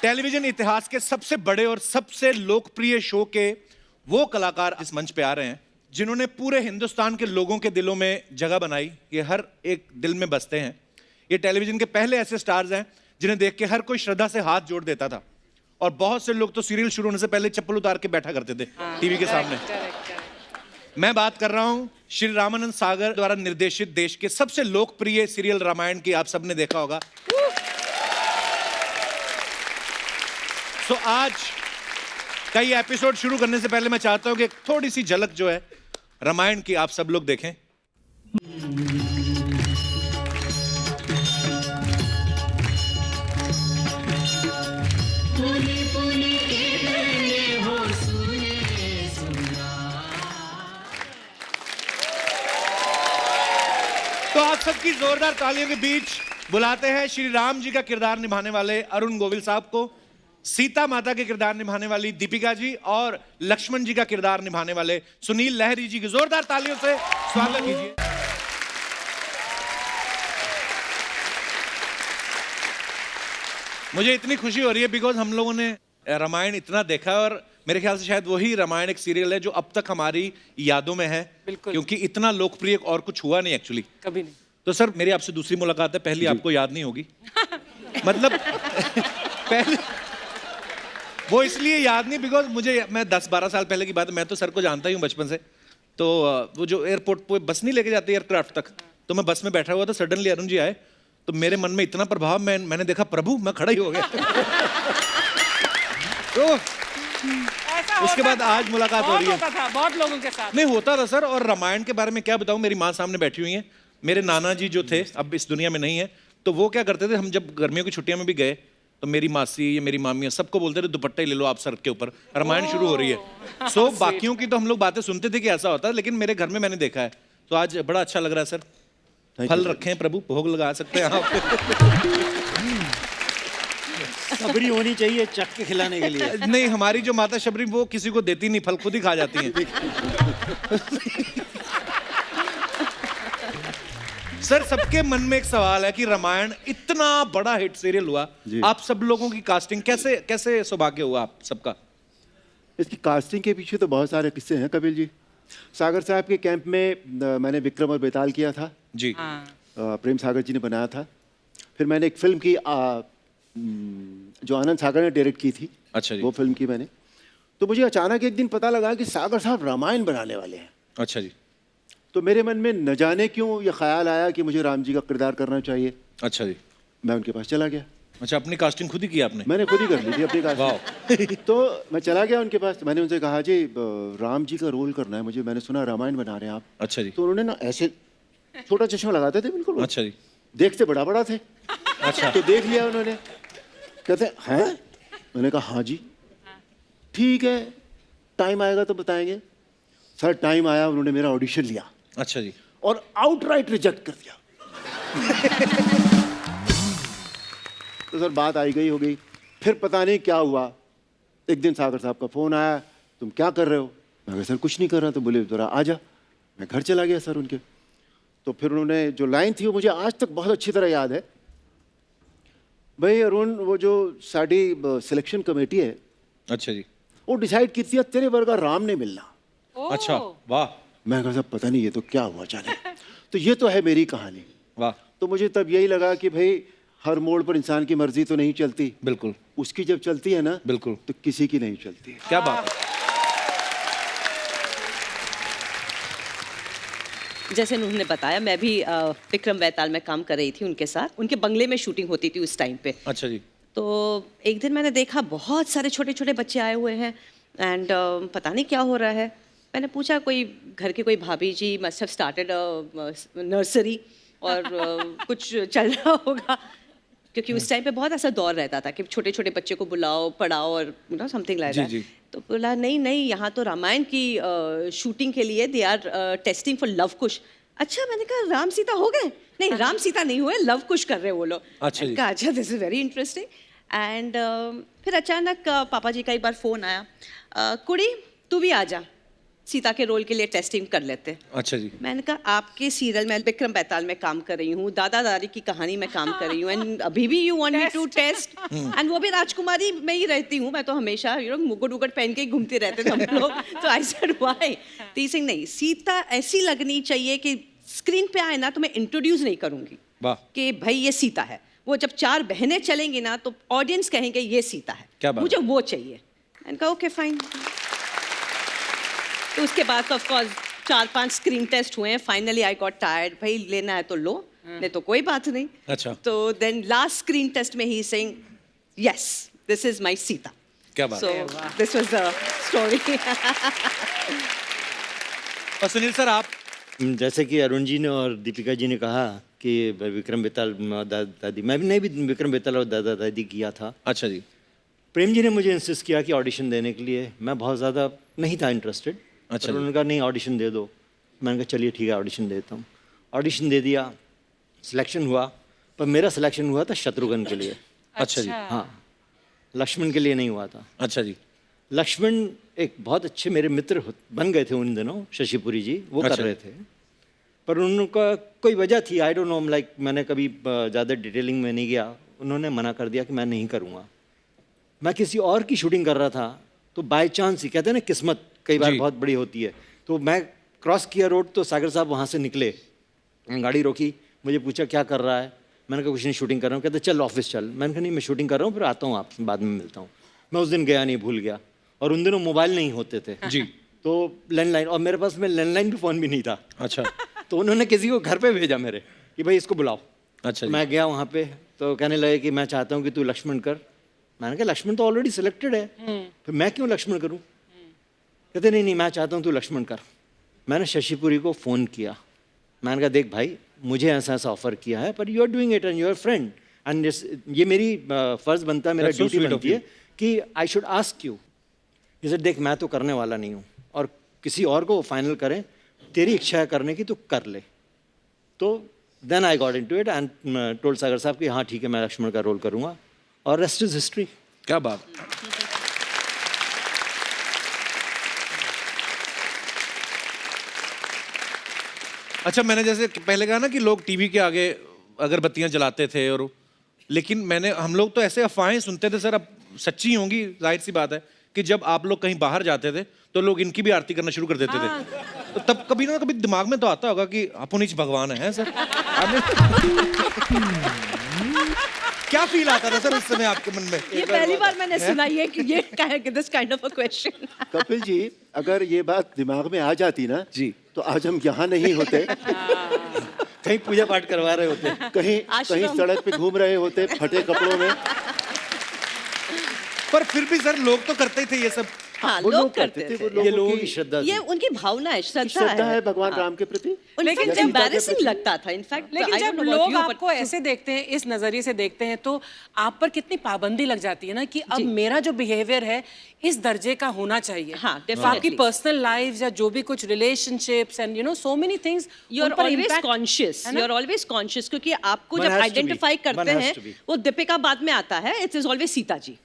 Television इतिहास के सबसे बड़े और सबसे लोकप्रिय शो के वो कलाकार इस मंच पे आ रहे हैं जिन्होंने पूरे हिंदुस्तान के लोगों के दिलों में जगह बनाई। ये हर एक दिल में बसते हैं। ये टेलीविजन के पहले ऐसे स्टार्स हैं जिन्हें देख के हर कोई श्रद्धा से हाथ जोड़ देता था, और बहुत से लोग तो सीरियल शुरू होने से पहले चप्पल उतार के बैठा करते थे टीवी के सामने। मैं बात कर रहा हूं श्री रामानंद सागर द्वारा निर्देशित देश के सबसे लोकप्रिय सीरियल रामायण की। आप सबने देखा होगा। तो आज कई एपिसोड शुरू करने से पहले मैं चाहता हूं कि थोड़ी सी झलक जो है रामायण की आप सब लोग देखें। तो आप सबकी जोरदार तालियों के बीच बुलाते हैं श्री राम जी का किरदार निभाने वाले अरुण गोविल साहब को, सीता माता के किरदार निभाने वाली दीपिका जी और लक्ष्मण जी का किरदार निभाने वाले सुनील लहरी जी की जोरदार तालियों से स्वागत कीजिए। मुझे इतनी खुशी हो रही है बिकॉज हम लोगों ने रामायण इतना देखा है और मेरे ख्याल से शायद वही रामायण एक सीरियल है जो अब तक हमारी यादों में है, क्योंकि इतना लोकप्रिय और कुछ हुआ नहीं एक्चुअली, कभी नहीं। तो सर मेरी आपसे दूसरी मुलाकात है, पहली आपको याद नहीं होगी। मतलब पहले वो इसलिए याद नहीं बिकॉज मैं 10-12 साल पहले की बात है, मैं तो सर को जानता ही हूँ बचपन से। तो वो जो एयरपोर्ट पे बस नहीं लेके जाती एयरक्राफ्ट तक, तो मैं बस में बैठा हुआ था, सडनली अरुण जी आए, तो मेरे मन में इतना प्रभाव, मैंने देखा प्रभु, मैं खड़ा ही हो गया। तो उसके बाद आज मुलाकात हो रही है। होता था बहुत लोगों के साथ। नहीं होता था सर, और रामायण के बारे में क्या बताऊं, मेरी माँ सामने बैठी हुई है। मेरे नाना जी जो थे अब इस दुनिया में नहीं है, तो वो क्या करते थे, हम जब गर्मियों की छुट्टियों में भी गए तो मेरी मासी या मेरी मामी सबको बोलते थे दुपट्टा ही ले लो आप सर के ऊपर, रामायण शुरू हो रही है। सो बाकियों की तो हम लोग बातें सुनते थे कि ऐसा होता है, लेकिन मेरे घर में मैंने देखा है, तो आज बड़ा अच्छा लग रहा है सर। फल रखे हैं प्रभु, भोग लगा सकते हैं आप। शबरी होनी चाहिए चख के खिलाने के लिए। नहीं, हमारी जो माता शबरी वो किसी को देती नहीं, फल खुद ही खा जाती हैं। सर सबके मन में एक सवाल है कि रामायण इतना बड़ा हिट सीरियल हुआ, आप सब लोगों की कास्टिंग कैसे सौभाग्य हुआ आप सबका? इसकी कास्टिंग के पीछे तो बहुत सारे किस्से हैं कपिल जी। सागर साहब के कैंप में मैंने विक्रम और बेताल किया था जी। प्रेम सागर जी ने बनाया था। फिर मैंने एक फिल्म की जो आनंद सागर ने डायरेक्ट की थी। अच्छा जी। वो फिल्म की मैंने, तो मुझे अचानक एक दिन पता लगा कि सागर साहब रामायण बनाने वाले हैं। अच्छा जी। तो मेरे मन में न जाने क्यों ये ख्याल आया कि मुझे राम जी का किरदार करना चाहिए। अच्छा जी। मैं उनके पास चला गया। अच्छा, अपनी कास्टिंग खुद ही की आपने? मैंने खुद ही कर ली थी अपनी कास्टिंग। तो मैं चला गया उनके पास, मैंने उनसे कहा जी राम जी का रोल करना है मुझे, मैंने सुना रामायण बना रहे हैं आप। अच्छा जी। तो उन्होंने ना ऐसे छोटा चश्मा लगाते थे बिल्कुल। अच्छा जी। देखते बड़ा बड़ा थे। अच्छा। तो देख लिया उन्होंने, कहते हैं मैंने कहा हाँ जी ठीक है, टाइम आएगा तो बताएंगे। सर टाइम आया, उन्होंने मेरा ऑडिशन लिया। अच्छा जी। और आउटराइट रिजेक्ट कर दिया। तो सर बात आई गई हो गई। फिर पता नहीं क्या हुआ, एक दिन सागर साहब का फोन आया, तुम क्या कर रहे हो? मैं कहा सर कुछ नहीं कर रहा। तो बोले जरा आ जा। मैं घर चला गया सर उनके। तो फिर उन्होंने जो लाइन थी वो मुझे आज तक बहुत अच्छी तरह याद है। भाई अरुण, वो जो साड़ी सिलेक्शन कमेटी है, अच्छा जी, वो डिसाइड की थी तेरे वर्गा राम नहीं मिलना। अच्छा, वाह। मैं कहा साहब पता नहीं ये तो क्या हुआ जाने। तो ये तो है मेरी कहानी। वाह। तो मुझे तब यही लगा कि भाई हर मोड़ पर इंसान की मर्जी तो नहीं चलती। बिल्कुल। उसकी जब चलती है ना, बिल्कुल, तो किसी की नहीं चलती है। क्या बात है। जैसे उन्होंने बताया, मैं भी विक्रम बेताल में काम कर रही थी उनके साथ। उनके बंगले में शूटिंग होती थी उस टाइम पे। अच्छा जी। तो एक दिन मैंने देखा बहुत सारे छोटे छोटे बच्चे आए हुए हैं एंड पता नहीं क्या हो रहा है। मैंने पूछा, कोई घर के कोई भाभी जी मस्ट हैव स्टार्टेड नर्सरी और कुछ चल रहा होगा, क्योंकि उस टाइम पे बहुत ऐसा दौर रहता था कि छोटे छोटे बच्चे को बुलाओ, पढ़ाओ और समथिंग लाइक दैट। तो बोला नहीं, यहाँ तो रामायण की शूटिंग के लिए they are testing for Luv Kush. अच्छा, मैंने कहा राम सीता हो गए? नहीं, राम सीता नहीं हुए, लव कुश कर रहे वो लोग। अच्छा, this is very interesting. And फिर अचानक पापा जी का एक बार फोन आया, कुड़ी तू भी आ जा। सीता के रोल के लिए टेस्टिंग कर लेते हैं। अच्छा जी। मैंने कहा आपके सीरियल में विक्रम बेताल में काम कर रही हूँ, दादा दादी की कहानी में काम कर रही हूँ, एंड अभी भी you want me to test, and वो भी राजकुमारी में ही रहती हूँ मैं तो हमेशा, मुकुट उकुट पहन के ही घूमते रहते थे हम लोग। तो आई सेड व्हाई, तो सिंह नहीं, सीता ऐसी लगनी चाहिए कि स्क्रीन पे आए ना तो मैं इंट्रोड्यूस नहीं करूंगी वाह। कि भाई ये सीता है, वो जब 4 बहनें चलेंगी ना तो ऑडियंस कहेंगे ये सीता है, क्या बात मुझे वो चाहिए। मैंने कहा ओके फाइन। तो उसके बाद तो ऑफ कोर्स 4-5 स्क्रीन टेस्ट हुए हैं, फाइनली आई गॉट टायर्ड, भाई लेना है तो लो, नहीं तो कोई बात नहीं। अच्छा। तो देन लास्ट स्क्रीन टेस्ट में he saying yes this is my Sita. क्या बात so this was the story. और सुनील सर आप? जैसे कि अरुण जी ने और दीपिका जी ने कहा कि विक्रम बेताल दादी, मैंने भी विक्रम बेताल और दादा दादी किया था। अच्छा जी। प्रेम जी ने मुझे इंसिस्ट किया कि ऑडिशन देने के लिए, मैं बहुत ज़्यादा नहीं था इंटरेस्टेड। अच्छा। उन्होंने कहा नहीं ऑडिशन दे दो, मैंने कहा चलिए ठीक है ऑडिशन देता हूँ। ऑडिशन दे दिया, सिलेक्शन हुआ, पर मेरा सिलेक्शन हुआ था शत्रुघ्न के लिए। अच्छा जी। हाँ, लक्ष्मण के लिए नहीं हुआ था। अच्छा जी। लक्ष्मण एक बहुत अच्छे मेरे मित्र बन गए थे उन दिनों, शशिपुरी जी वो अच्छा। कर रहे थे, पर उनका कोई वजह थी, आई डोंट नो, लाइक मैंने कभी ज़्यादा डिटेलिंग में नहीं गया, उन्होंने मना कर दिया कि मैं नहीं करूँगा। मैं किसी और की शूटिंग कर रहा था, तो बाय चांस ही कहते हैं ना किस्मत कई बार जी। बहुत बड़ी होती है, तो मैं क्रॉस किया रोड, तो सागर साहब वहाँ से निकले, गाड़ी रोकी, मुझे पूछा क्या कर रहा है, मैंने कहा कुछ नहीं शूटिंग कर रहा हूँ। कहते चल ऑफिस चल, मैंने कहा नहीं मैं शूटिंग कर रहा हूँ, फिर आता हूँ आपसे बाद में मिलता हूँ। मैं उस दिन गया नहीं, भूल गया, और उन दिनों मोबाइल नहीं होते थे जी। तो लैंडलाइन, और मेरे पास में लैंडलाइन भी फ़ोन भी नहीं था। अच्छा। तो उन्होंने किसी को घर पे भेजा मेरे कि भाई इसको बुलाओ। अच्छा तो जी। मैं गया वहाँ पे, तो कहने लगे कि मैं चाहता हूँ कि तू लक्ष्मण कर। मैंने कहा लक्ष्मण तो ऑलरेडी सिलेक्टेड है, फिर मैं क्यों लक्ष्मण करूँ? कहते नहीं नहीं मैं चाहता हूँ तू लक्ष्मण कर। मैंने शशिपुरी को फ़ोन किया, मैंने कहा देख भाई मुझे ऐसा ऐसा ऑफर किया है, पर you are doing it and you are friend, and ये मेरी फ़र्ज़ बनता है, मेरा That's so duty sweet of बनती है कि आई शुड आस्क यू। जैसे देख मैं तो करने वाला नहीं हूँ, और किसी और को फाइनल करें, तेरी इच्छा है करने की तो कर ले। तो then I got into it and told Sagar साहब कि हाँ ठीक है मैं लक्ष्मण का रोल करूँगा, और रेस्ट इज हिस्ट्री। क्या बात। अच्छा, मैंने जैसे पहले कहा ना कि लोग टीवी के आगे अगरबत्तियां जलाते थे, और लेकिन हम लोग तो ऐसे अफवाहें सुनते थे सर, अब सच्ची होंगी, जाहिर सी बात है कि जब आप लोग कहीं बाहर जाते थे तो लोग इनकी भी आरती करना शुरू कर देते थे। तो तब कभी ना कभी दिमाग में तो आता होगा कि अपुनीच भगवान है सर। क्या फील आता था सर उस समय आपके मन में? ये पहली बार मैंने सुना ये कि ये this kind of a question. Kapil ji, अगर ये बात दिमाग में आ जाती ना जी, तो आज हम यहाँ नहीं होते, कहीं पूजा पाठ करवा रहे होते, कहीं आश्रम। कहीं सड़क पे घूम रहे होते फटे कपड़ों में। पर फिर भी सर लोग तो करते ही थे ये सब। हाँ, वो लोग करते थे। वो ये लोगों लोगों की की श्रद्धा ये थी। उनकी भावना है, श्रद्धा श्रद्धा है है भगवान हाँ। राम के प्रति। लेकिन या जब सीता के एम्बैरेसिंग प्रति। लगता था इनफैक्ट। लेकिन जब लोग आपको ऐसे देखते हैं, इस नजरिए से देखते हैं, तो आप पर कितनी पाबंदी लग जाती है ना कि अब मेरा जो बिहेवियर है इस दर्जे का होना चाहिए। हाँ, तो आपकी definitely. पर्सनल लाइफ या जो भी कुछ relationships and so many things, you are always conscious, you are always conscious, क्योंकि आपको One जब has to be. आइडेंटिफाई करते One has हैं to be. वो दीपिका बाद में आता है, it is always Sita ji.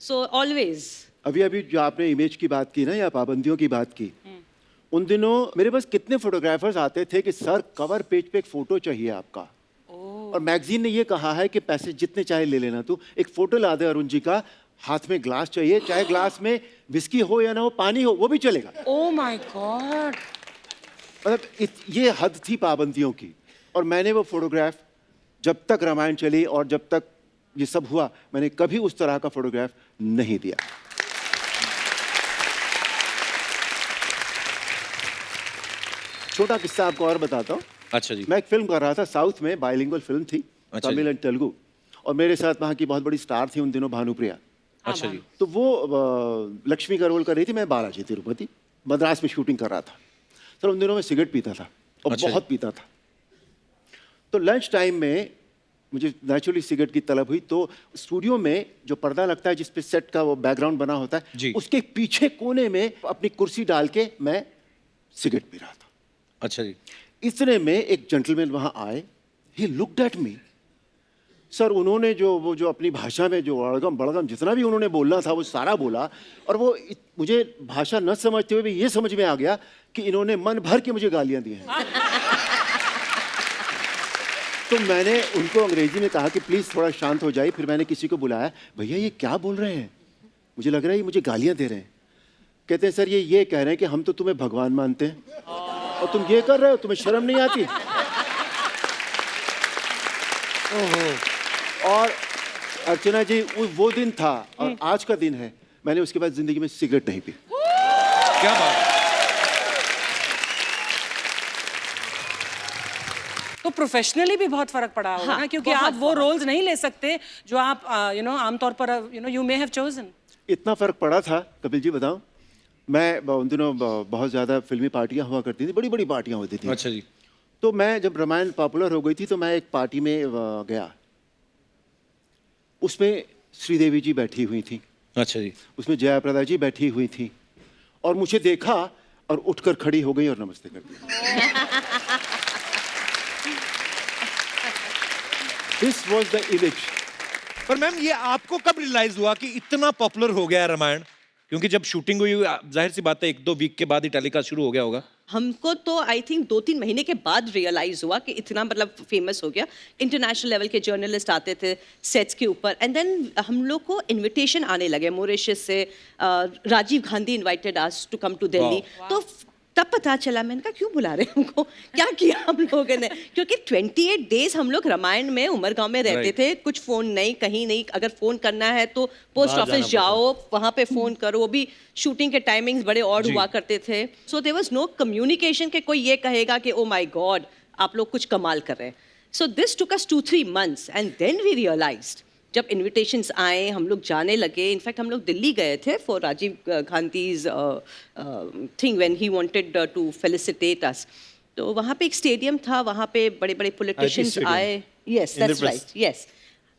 So always. अभी अभी जो आपने इमेज की बात की ना या पाबंदियों की बात की, उन दिनों मेरे पास कितने फोटोग्राफर्स आते थे कि सर कवर पेज पे एक फोटो चाहिए आपका, और मैगजीन ने ये कहा है कि पैसे जितने चाहे ले लेना, तू एक फोटो ला दे अरुण जी का, हाथ में ग्लास चाहिए, चाहे ग्लास में विस्की हो या ना हो, पानी हो वो भी चलेगा। Oh my God. मतलब ये हद थी पाबंदियों की। और मैंने वो फोटोग्राफ जब तक रामायण चली और जब तक ये सब हुआ, मैंने कभी उस तरह का फोटोग्राफ नहीं दिया। छोटा किस्सा आपको और बताता हूँ। अच्छा जी। मैं एक फिल्म कर रहा था साउथ में, बाइलिंगुअल फिल्म थी, अच्छा तमिल जी। एंड तेलुगु, और मेरे साथ वहाँ की बहुत बड़ी स्टार थी उन दिनों, भानुप्रिया। अच्छा जी। तो वो लक्ष्मी का रोल कर रही थी, मैं बालाजी तिरुपति मद्रास में शूटिंग कर रहा था। सर उन दिनों मैं सिगरेट पीता था, और अच्छा बहुत पीता था। तो लंच टाइम में मुझे नेचुरली सिगरेट की तलब हुई, तो स्टूडियो में जो पर्दा लगता है जिस पे सेट का वो बैकग्राउंड बना होता जी। है, उसके पीछे कोने में अपनी कुर्सी डाल के मैं सिगरेट पी रहा था। अच्छा जी। इतने में एक जेंटलमैन वहां आए, he looked at me, sir उन्होंने जो अपनी भाषा में जो अड़गम बड़गम जितना भी उन्होंने बोलना था वो सारा बोला, और वो मुझे भाषा न समझते हुए भी ये समझ में आ गया कि इन्होंने मन भर के मुझे गालियां दी हैं। तो मैंने उनको अंग्रेजी में कहा कि प्लीज़ थोड़ा शांत हो जाइए। फिर मैंने किसी को बुलाया, भैया ये क्या बोल रहे हैं, मुझे लग रहा है ये मुझे गालियां दे रहे हैं। कहते हैं सर ये कह रहे हैं कि हम तो तुम्हें भगवान मानते हैं और तुम ये कर रहे हो, तुम्हें शर्म नहीं आती। और अर्चना जी वो दिन था और आज का दिन है, मैंने उसके बाद जिंदगी में सिगरेट नहीं पी। क्या बात है। तो प्रोफेशनली भी बहुत फर्क पड़ा होगा ना, क्योंकि आप वो रोल्स नहीं ले सकते जो आप आमतौर पर यू मे हैव चोजन। इतना फर्क पड़ा था कपिल जी, बताऊं, मैं उन दिनों बहुत ज़्यादा फिल्मी पार्टियां हुआ करती थी, बड़ी बड़ी पार्टियां होती थी। अच्छा जी। तो मैं जब रामायण पॉपुलर हो गई थी तो मैं एक पार्टी में गया, उसमें श्रीदेवी जी बैठी हुई थी, अच्छा जी। उसमें जया प्रदा जी बैठी हुई थी, और मुझे देखा और उठकर खड़ी हो गई और नमस्ते कर दिया। This was the image. पर मैम ये आपको कब रियलाइज हुआ कि इतना पॉपुलर हो गया है रामायण? क्योंकि जब शूटिंग हुई, जाहिर सी बात है 1-2 वीक के बाद ही टेलीकास्ट शुरू हो गया होगा। हमको तो आई थिंक 2-3 महीने के बाद रियलाइज हुआ कि इतना मतलब फेमस हो गया। इंटरनेशनल लेवल के जर्नलिस्ट आते थे सेट्स के ऊपर, एंड देन हम लोग को इनविटेशन आने लगे मॉरिशस से। Rajiv Gandhi invited us to come to Delhi. तो तब पता चला, मैंने कहा क्यों बुला रहे हैं हमको, क्या किया हम लोगों ने, क्योंकि 28 डेज हम लोग रामायण में उमरगांव में रहते थे, कुछ फोन नहीं, कहीं नहीं। अगर फोन करना है तो पोस्ट ऑफिस जाओ, वहां पे फोन करो, वो भी शूटिंग के टाइमिंग्स बड़े ऑड हुआ करते थे। So there was no communication के कोई ये कहेगा कि ओ माय गॉड आप लोग कुछ कमाल कर रहे हैं। So this took us 2-3 months and then we realized, जब इनविटेशंस आए हम लोग जाने लगे। इनफैक्ट हम लोग दिल्ली गए थे for Rajiv Gandhi's thing when he wanted to felicitate us. तो वहाँ पे एक स्टेडियम था, वहाँ पे बड़े बड़े पॉलिटिशियंस आए। Yes that's right, yes.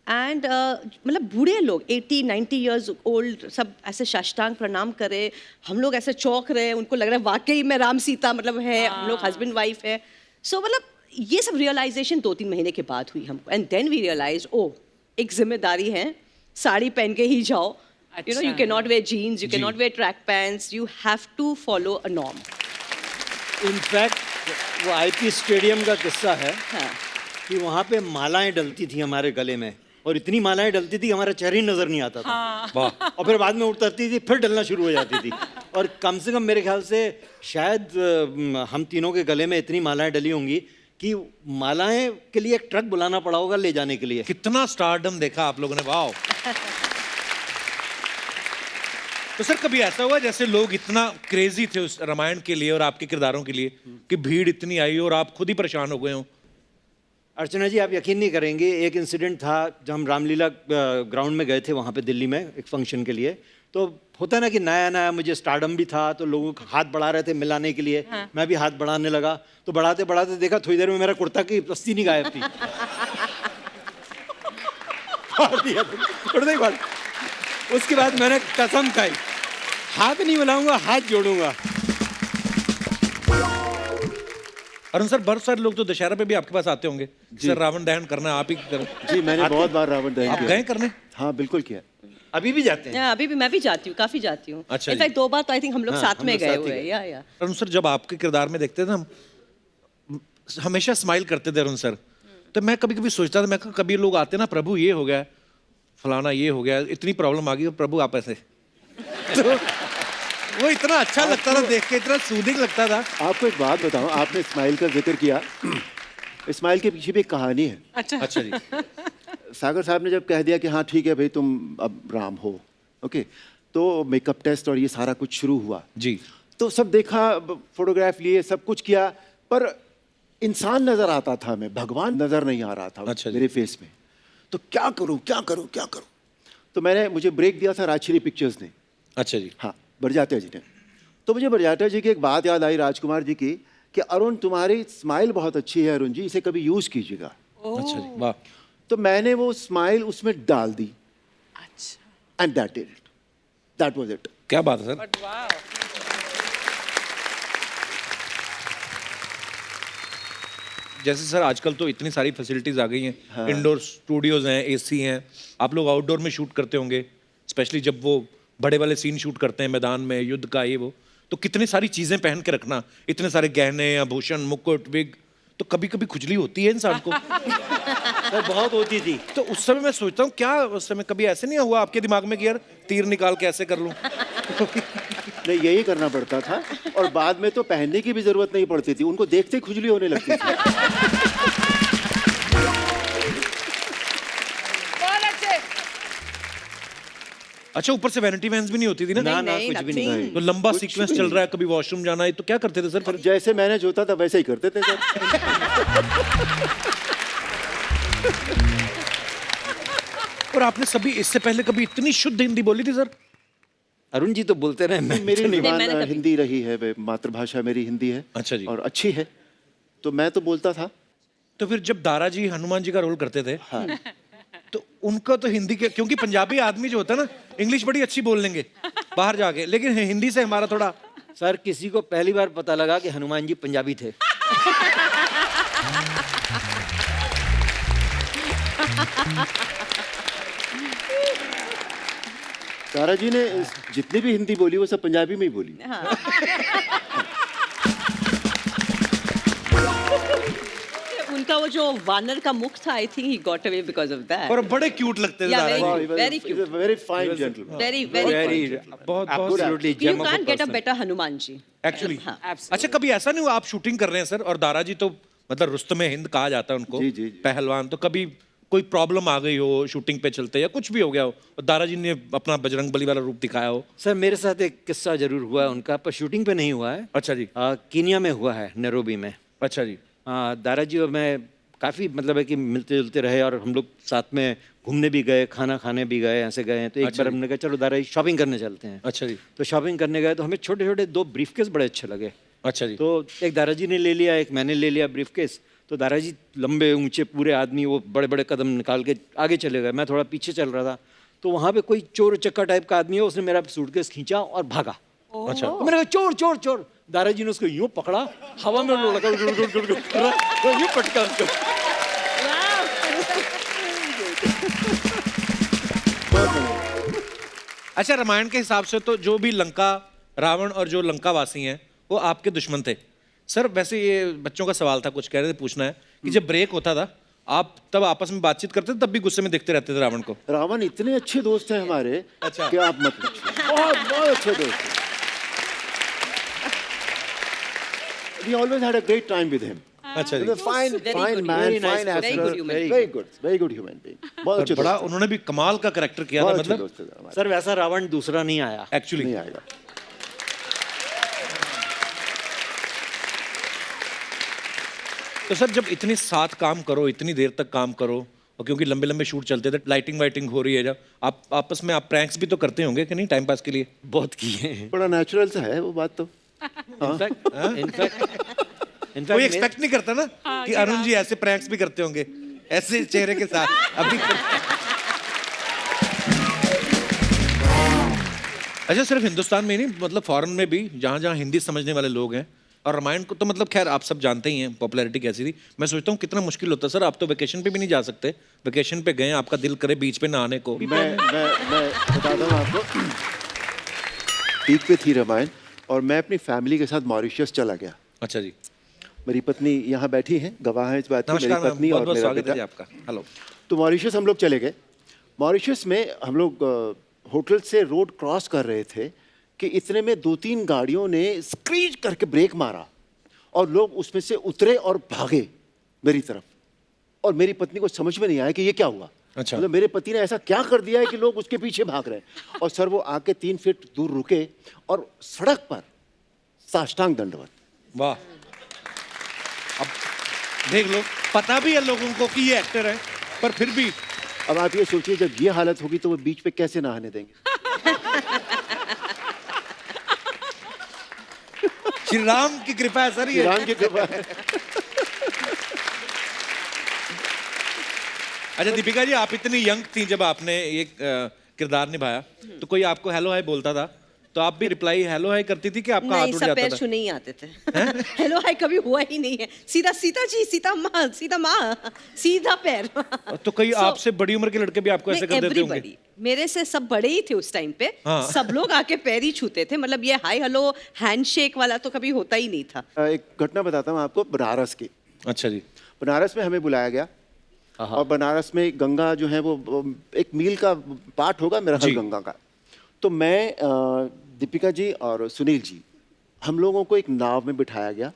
And मतलब बूढ़े लोग 80-90 ईयर्स ओल्ड सब ऐसे साष्टांग प्रणाम करे, हम लोग ऐसे चौंक रहे, उनको लग रहा है वाकई में राम सीता मतलब है, हम लोग हस्बैंड वाइफ है। सो मतलब ये सब रियलाइजेशन 2-3 महीने के बाद हुई हमको, एंड देन वी रियलाइज ओ एक जिम्मेदारी है, साड़ी पहन के ही जाओ, you know, you can not wear jeans, you can not wear track pants, you have to follow a norm. In fact वो आईपी स्टेडियम का किस्सा है हाँ। कि वहाँ पे मालाएं डलती थी हमारे गले में, और इतनी मालाएं डलती थी हमारा चेहरा ही नजर नहीं आता था। वाह। और फिर बाद में उतरती थी, फिर डलना शुरू हो जाती थी। और कम से कम मेरे ख्याल से शायद हम तीनों के गले में इतनी मालाएं डली होंगी कि मालाएं के लिए एक ट्रक बुलाना पड़ा होगा ले जाने के लिए। कितना स्टारडम देखा आप लोगों ने, वाह। तो सर कभी ऐसा हुआ जैसे लोग इतना क्रेजी थे उस रामायण के लिए और आपके किरदारों के लिए कि भीड़ इतनी आई और आप खुद ही परेशान हो गए हो? अर्चना जी आप यकीन नहीं करेंगे, एक इंसिडेंट था जब हम रामलीला ग्राउंड में गए थे वहाँ पे दिल्ली में एक फंक्शन के लिए। तो होता है ना कि नया नया मुझे स्टारडम भी था, तो लोग हाथ बढ़ा रहे थे मिलाने के लिए। हाँ। मैं भी हाथ बढ़ाने लगा, तो बढ़ाते बढ़ाते देखा थोड़ी देर में मेरा कुर्ता की रस्सी नहीं गायब थी। उसके बाद मैंने कसम खाई, हाथ नहीं मिलाऊंगा, हाथ जोड़ूंगा। अरुण सर, बहुत सारे लोग तो दशहरा पे भी आपके पास आते होंगे, सर रावण दहन करना आप ही करें। जी मैंने बहुत बार रावण दहन आप किया। गए करने? हाँ बिल्कुल किया। अभी भी जाते हैं? अभी भी मैं भी जाती हूँ, काफी जाती हूँ। अच्छा इनफैक्ट 2 बार तो आई थिंक हम लोग हाँ, साथ हम में लोग गए साथ ही हुए गए। हैं। या अरुण सर जब आपके किरदार में देखते थे हम हमेशा स्माइल करते थे अरुण सर। तो मैं कभी कभी सोचता था, मैं कहा कभी लोग आते ना, प्रभु ये हो गया, फलाना ये हो गया, इतनी प्रॉब्लम आ गई, तो प्रभु आप ऐसे तो वो इतना अच्छा लगता था देख के, इतना सूदिंग लगता था। आपको एक बात बताऊं, आपने स्माइल का जिक्र किया, स्माइल के पीछे भी एक कहानी है। अच्छा जी। सागर साहब ने जब कह दिया कि हाँ ठीक है भाई तुम अब राम हो, ओके, तो मेकअप टेस्ट और ये सारा कुछ शुरू हुआ जी। तो सब देखा, फोटोग्राफ लिए, सब कुछ किया, पर इंसान नजर आता था, मैं भगवान नजर नहीं आ रहा था। अच्छा मेरे फेस में। तो क्या करूं क्या करूं क्या करूं, तो मुझे ब्रेक दिया था राजश्री पिक्चर्स ने। अच्छा जी। हाँ, बरजात्या जी ने। तो मुझे बरजात्या जी की एक बात याद आई, राजकुमार जी की, कि अरुण तुम्हारी स्माइल बहुत अच्छी है अरुण जी, इसे कभी यूज कीजिएगा। अच्छा जी, वाह। तो मैंने वो स्माइल उसमें डाल दी। अच्छा। And that did it, that was it. क्या बात है सर। जैसे सर आजकल तो इतनी सारी फैसिलिटीज आ गई हैं, इंडोर स्टूडियोज हैं, एसी हैं, आप लोग आउटडोर में शूट करते होंगे, स्पेशली जब वो बड़े वाले सीन शूट करते हैं मैदान में, युद्ध का ये वो, तो कितनी सारी चीजें पहन के रखना, इतने सारे गहने, आभूषण, मुकुट, विग, तो कभी कभी खुजली होती है इंसान को। सर बहुत होती थी। तो उस समय मैं सोचता हूँ क्या उस समय कभी ऐसे नहीं हुआ आपके दिमाग में कि यार तीर निकाल के ऐसे कर लूं? नहीं, यही करना पड़ता था और बाद में तो पहनने की भी जरूरत नहीं पड़ती थी, उनको देखते ही खुजली होने लगती थी। अच्छा, ऊपर से वैनिटी वैन्स भी नहीं होती थी ना? ना ना, नहीं, कुछ भी नहीं। nothing। तो लंबा कुछ सीक्वेंस भी चल नहीं। रहा है, कभी वॉशरूम जाना है, तो क्या करते थे सर फिर? जैसे मैनेज होता था वैसे ही करते थे सर। और आपने सभी इससे पहले कभी इतनी शुद्ध हिंदी बोली थी सर? अरुण जी तो बोलते रहे, मैं मेरी मैंने जुबान कभी- हिंदी रही है, मातृभाषा मेरी हिंदी है। अच्छा जी। और अच्छी है, तो मैं तो बोलता था। तो फिर जब दारा जी हनुमान जी का रोल करते थे, तो उनका तो हिंदी के, क्योंकि पंजाबी आदमी जो होता है ना, इंग्लिश बड़ी अच्छी बोल लेंगे बाहर जाके, लेकिन हिंदी से हमारा थोड़ा। सर किसी को पहली बार पता लगा कि हनुमान जी पंजाबी थे। तारा जी ने जितनी भी हिंदी बोली वो सब पंजाबी में ही बोली। उनका वो जो वानर का मुख था, I think he got away because of that. और बड़े क्यूट लगते थे Yeah, Dara very ji. Very cute. Very fine gentleman. Very Very, very बहुत absolutely you gem of a can't get a person. Better Hanuman ji. Actually. हाँ। अच्छा, कभी ऐसा नहीं हुआ आप शूटिंग कर रहे हैं सर, और दारा जी तो मतलब रुस्तमे हिंद कहा जाता है उनको, जी, जी, जी। पहलवान, तो कभी कोई प्रॉब्लम आ गई हो शूटिंग पे चलते, या कुछ भी हो गया हो और दारा जी ने अपना बजरंग बली वाला रूप दिखाया हो? सर मेरे साथ एक किस्सा जरूर हुआ है उनका, पर शूटिंग पे नहीं हुआ है। अच्छा जी। कीनिया में हुआ है, नैरोबी में। अच्छा जी। दारा जी और मैं काफ़ी मतलब है कि मिलते जुलते रहे, और हम लोग साथ में घूमने भी गए, खाना खाने भी गए, ऐसे गए हैं। तो एक अच्छा बार जी। हमने कहा चलो दारा जी शॉपिंग करने चलते हैं। अच्छा जी। तो शॉपिंग करने गए तो हमें छोटे छोटे 2 ब्रीफकेस बड़े अच्छे लगे। अच्छा जी। तो एक दारा जी ने ले लिया, एक मैंने ले लिया ब्रीफकेस। तो दारा जी लंबे ऊंचे पूरे आदमी, वो बड़े बड़े कदम निकाल के आगे चले गए, मैं थोड़ा पीछे चल रहा था। तो वहाँ पे कोई चोर चक्का टाइप का आदमी है, उसने मेरा सूटकेस खींचा और भागा। अच्छा। तो मैंने कहा चोर चोर चोर। दारा जी ने उसको यूं पकड़ा, हवा में लगा, यूं पटका उसको। अच्छा, रामायण के हिसाब से तो जो भी लंका, रावण और जो लंका वासी हैं वो आपके दुश्मन थे सर। वैसे ये बच्चों का सवाल था, कुछ कह रहे थे, पूछना है कि जब ब्रेक होता था आप तब आपस में बातचीत करते थे, तब भी गुस्से में देखते रहते थे रावण को? रावण इतने अच्छे दोस्त हैं हमारे कि आप मत पूछिए, बहुत बहुत अच्छे दोस्त हैं। We always had a great time with him. अच्छा जी। He's a fine, Very fine good, man, very nice fine person. actor, Very good human being. very good human being. बहुत अच्छे और बड़ा दोस्त हैं। उन्होंने भी कमाल का करेक्टर किया था, बहुत अच्छे मतलब दोस्त हैं हमारे। सर वैसा रावण दूसरा नहीं आया। एक्चुअली। नहीं आएगा। तो सर जब इतनी साथ काम करो, इतनी देर तक काम करो, और क्योंकि लंबे लंबे शूट चलते थे, लाइटिंग वाइटिंग हो रही है, जब आप आपस में आप प्रैंक्स भी तो करते होंगे कि नहीं, टाइम पास के लिए? बहुत किए हैं। बड़ा नेचुरल सा है वो बात तो। इनफैक्ट कोई एक्सपेक्ट नहीं करता ना कि अरुण जी ऐसे प्रैंक्स भी करते होंगे ऐसे चेहरे के साथ अभी। अच्छा, सिर्फ हिंदुस्तान में ही नहीं, मतलब फॉरेन में भी जहाँ जहाँ हिंदी समझने वाले लोग हैं, और रामायण को तो मतलब खैर आप सब जानते ही हैं पॉपुलैरिटी कैसी थी। मैं सोचता हूँ कितना मुश्किल होता है सर, आप तो वेकेशन पे भी नहीं जा सकते, वेकेशन पे गए आपका दिल करे बीच पे नहाने को। मैं बताता हूँ आपको, पीक पे थी रामायण और मैं अपनी फैमिली के साथ मॉरिशस चला गया। अच्छा जी। मेरी पत्नी यहाँ बैठी है, गवाह है इस बात की, मेरी नमस्कार मैम, पत्नी बहुत और बहुत मेरा स्वागत है जी बेटा। आपका। हेलो। तो मॉरिशस हम लोग चले गए। मॉरिशस में हम लोग होटल से रोड क्रॉस कर रहे थे कि इतने में 2-3 गाड़ियों ने स्क्रीच करके ब्रेक मारा और लोग उसमें से उतरे और भागे मेरी तरफ, और मेरी पत्नी को समझ में नहीं आया कि ये क्या हुआ। अच्छा। मतलब मेरे पति ने ऐसा क्या कर दिया है कि लोग उसके पीछे भाग रहे हैं। और सर वो आके 3 फीट दूर रुके और सड़क पर साष्टांग दंडवत। वाह। अब देख लो, पता भी है लोगों को कि ये एक्टर है, पर फिर भी। अब आप ये सोचिए जब ये हालत होगी तो वो बीच पे कैसे नहाने देंगे। श्री राम की कृपा है सर ये। राम की कृपा है। अच्छा दीपिका जी, आप इतनी यंग थी जब आपने ये किरदार निभाया, तो कोई आपको हेलो हाय बोलता था तो आप भी रिप्लाई हेलो हाय करती थी कि आपका हाथ नहीं, उठ सब जाता पैर था? छूने ही आते थे हेलो हाय कभी हुआ ही नहीं है, सीधा सीता जी, सीता माँ, सीधा पैर तो कई So- आपसे बड़ी उम्र के लड़के भी आपको ऐसे कर देते होंगे? एवरीबॉडी, मेरे से सब बड़े ही थे उस टाइम पे, हाँ। सब लोग आके पैर ही छूते थे, मतलब ये हाय हेलो हैंडशेक वाला तो कभी होता ही नहीं था। एक घटना बताता हूँ आपको बनारस की। अच्छा जी। बनारस में हमें बुलाया गया और बनारस में गंगा जो है वो एक मील का पार्ट होगा मेरा ख्याल जी। गंगा का। तो मैं दीपिका जी और सुनील जी, हम लोगों को एक नाव में बिठाया गया,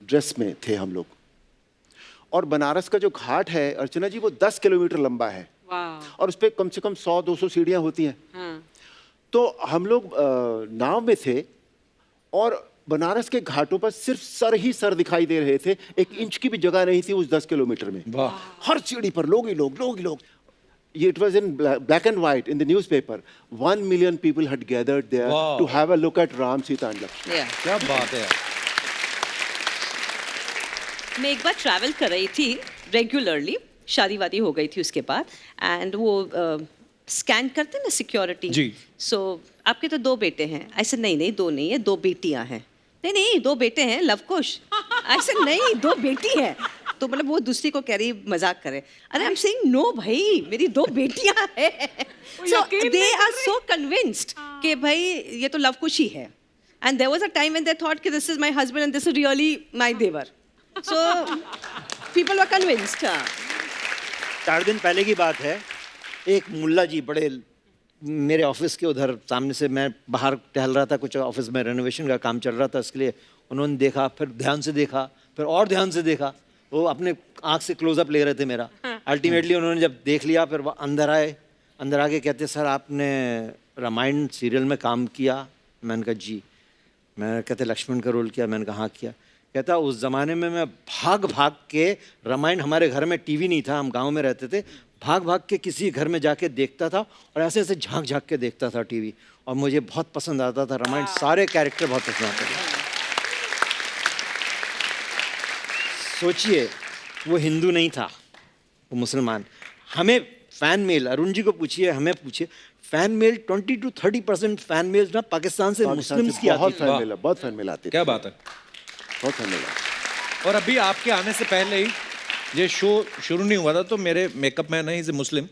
ड्रेस में थे हम लोग, और बनारस का जो घाट है अर्चना जी वो 10 किलोमीटर लंबा है वाह। और उस पर कम से कम 100-200 सीढ़ियाँ होती हैं। हाँ। तो हम लोग नाव में थे और बनारस के घाटों पर सिर्फ सर ही सर दिखाई दे रहे थे, 1 इंच की भी जगह नहीं थी उस 10 किलोमीटर में। वाह। हर सीढ़ी पर लोग ही लोग, लोग ही लोग। ये it was in black and white in the newspaper, 1 million people had gathered there Wow. to have a look at Ram, Sita and Lakshman. Yeah. क्या बात है यार। मैं एक बार ट्रैवल कर रही थी रेगुलरली, शादी वादी हो गई थी उसके बाद, एंड वो स्कैन करते हैं ना सिक्योरिटी। जी। सो आपके तो 2 बेटे हैं, ऐसे नहीं नहीं 2 नहीं है, 2 बेटियां हैं। नहीं नहीं 2 बेटे हैं लवकुश, ऐसे नहीं 2 बेटी है। तो मतलब वो दूसरी को कह रही मजाक करे, अरे आई एम सेइंग नो भाई मेरी 2 बेटियां हैं। सो यकीन दे नहीं आर सो कन्विंस्ड कि भाई ये तो लवकुश ही है। And there was a time when they thought कि this is my husband and this is really my devar. So people were convinced. 4 दिन पहले की बात है, एक मुल्ला जी बड़े मेरे ऑफिस के उधर सामने से, मैं बाहर टहल रहा था, कुछ ऑफिस में रेनोवेशन का काम चल रहा था, इसके लिए उन्होंने देखा, फिर ध्यान से देखा, फिर और ध्यान से देखा, वो अपने आँख से क्लोजअप ले रहे थे मेरा। अल्टीमेटली उन्होंने जब देख लिया फिर वो अंदर आए, अंदर आके कहते सर आपने रामायण सीरियल में काम किया? मैंने कहा जी। मैं कहते लक्ष्मण का रोल किया? मैंने कहा हाँ किया। कहता उस ज़माने में मैं भाग भाग के, रामायण हमारे घर में टीवी नहीं था, हम गांव में रहते थे, भाग भाग के किसी घर में जाके देखता था और ऐसे ऐसे झांक झांक के देखता था टीवी, और मुझे बहुत पसंद आता था रामायण, सारे कैरेक्टर बहुत पसंद आते थे। सोचिए वो हिंदू नहीं था, वो मुसलमान। हमें फ़ैन मेल, अरुण जी को पूछिए, हमें पूछिए, fan mail 20 to 30% fan mail ना पाकिस्तान से मुस्लिम्स की बहुत आती फैन मिला, बहुत फैन मिला आती थी। क्या बात है। बहुत फैन मिला। और अभी आपके आने से पहले ही ये शो शुरू नहीं हुआ था तो मेरे मेकअप मैन है, इज मुस्लिम,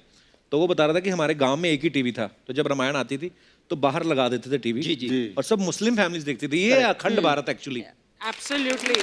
तो वो बता रहा था कि हमारे गांव में एक ही टीवी था, तो जब रामायण आती थी तो बाहर लगा देते थे टीवी। जी, जी। और सब मुस्लिम फैमिलीज देखती थी। ये अखंड भारत एक्चुअली। Absolutely.